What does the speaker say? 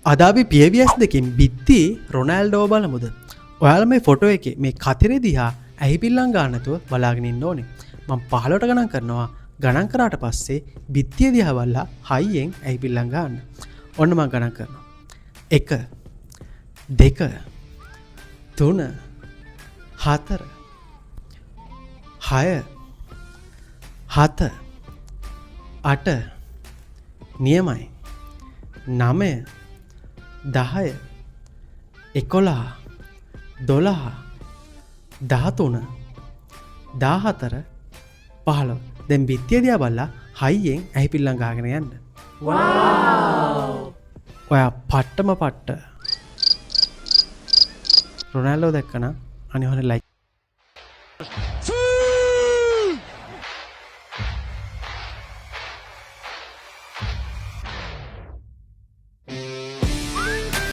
අද අපි PBS දෙකින් බිත්ති රොනෑල්ඩෝ බලමුද. ඔයාලා මේ ෆොටෝ එකේ මේ කතරේ දිහා ඇහිපිල්ලම් ගන්න නැතුව බලාගෙන ඉන්න ඕනේ. මම 15ට ගණන් කරනවා. ගණන් කරාට පස්සේ බිත්තිය දිහා බලලා හයියෙන් ඇහිපිල්ලම් ගන්න. ඔන්න මම ගණන් කරනවා. 1 2 3 4 6 7 8 නියමයි 9 10 11 12 13 14 15 දැන් බිත්තිය දිහා බලලා හයියෙන් ඇහිපිල්ලම් ගාගෙන යන්න. Wow! ඔයා පට්ටම පට්ට. රොනැල්ඩෝ දැක්කනම් අනිවාර්යෙන් ලයික්